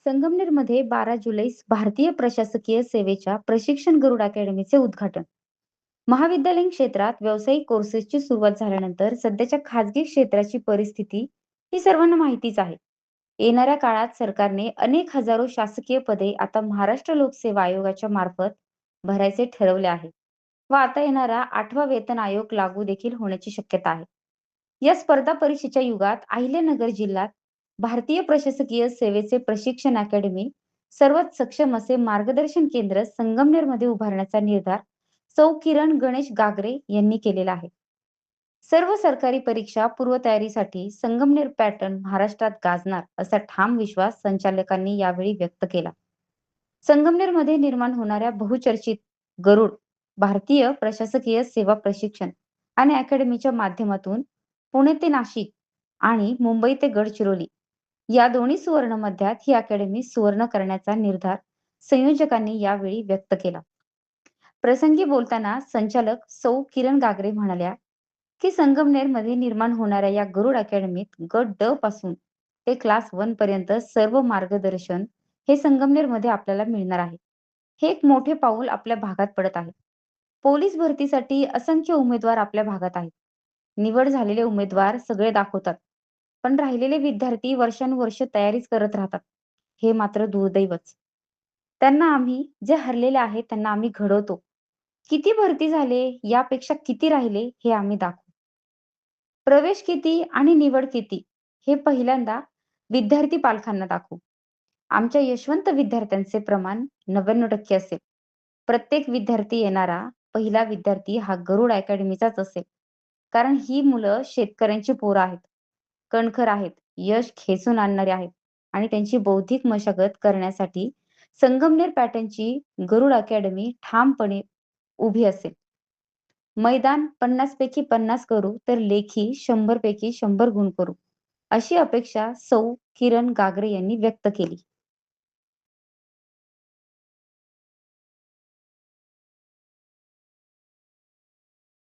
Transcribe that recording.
संगमनेरमध्ये 12 जुलै भारतीय प्रशासकीय सेवेच्या प्रशिक्षण गरुड अकॅडमीचे उद्घाटन. महाविद्यालयीन क्षेत्रात व्यावसायिक कोर्सेसची सुरुवात झाल्यानंतर सध्याच्या खाजगी क्षेत्राची परिस्थिती ही सर्वांना माहितीच आहे. येणाऱ्या काळात सरकारने अनेक हजारो शासकीय पदे आता महाराष्ट्र लोकसेवा आयोगाच्या मार्फत भरायचे ठरवले आहे व आता येणारा 8वा वेतन आयोग लागू देखील होण्याची शक्यता आहे. या स्पर्धा परीक्षेच्या युगात अहिल्यानगर जिल्ह्यात भारतीय प्रशासकीय सेवेचे प्रशिक्षण अकॅडमी सर्वात सक्षम असे मार्गदर्शन केंद्र संगमनेरमध्ये उभारण्याचा निर्धार सौ किरण गणेश गागरे यांनी केलेला आहे. सर्व सरकारी परीक्षा पूर्वतयारीसाठी संगमनेर पॅटर्न महाराष्ट्रात गाजणार असा ठाम विश्वास संचालकांनी यावेळी व्यक्त केला. संगमनेरमध्ये निर्माण होणाऱ्या बहुचर्चित गरुड भारतीय प्रशासकीय सेवा प्रशिक्षण आणि अकॅडमीच्या माध्यमातून पुणे ते नाशिक आणि मुंबई ते गडचिरोली या दोन्ही सुवर्ण मध्यात ही अकॅडमी सुवर्ण करण्याचा निर्धार संयोजकांनी यावेळी व्यक्त केला. प्रसंगी बोलताना संचालक सौ किरण गागरे म्हणाल्या की संगमनेरमध्ये निर्माण होणाऱ्या या गरुड अकॅडमीत गट ड पासून ते क्लास 1 पर्यंत सर्व मार्गदर्शन हे संगमनेरमध्ये आपल्याला मिळणार आहे. हे एक मोठे पाऊल आपल्या भागात पडत आहे. पोलीस भरतीसाठी असंख्य उमेदवार आपल्या भागात आहेत. निवड झालेले उमेदवार सगळे दाखवतात, पण राहिलेले विद्यार्थी वर्षानुवर्ष तयारीच करत राहतात. हे मात्र दुर्दैवच. त्यांना आम्ही जे हरलेले आहेत त्यांना आम्ही घडवतो. किती भरती झाले यापेक्षा किती राहिले हे आम्ही दाखवू. प्रवेश किती आणि निवड किती हे पहिल्यांदा विद्यार्थी पालकांना दाखवू. आमच्या यशवंत विद्यार्थ्यांचे प्रमाण 99% असेल. प्रत्येक विद्यार्थी येणारा पहिला विद्यार्थी हा गरुड अकॅडमीचाच असेल. कारण ही मुलं शेतकऱ्यांची पोरं आहेत, कणखर आहेत, यश खेचून आणणारे आहेत आणि त्यांची बौद्धिक मशागत करण्यासाठी संगमनेर पॅटर्नची गरुड अकॅडमी ठामपणे उभी असेल. मैदान 50 पैकी 50 करू तर लेखी 100 पैकी 100 गुण करू, अशी अपेक्षा सौ किरण गागरे यांनी व्यक्त केली.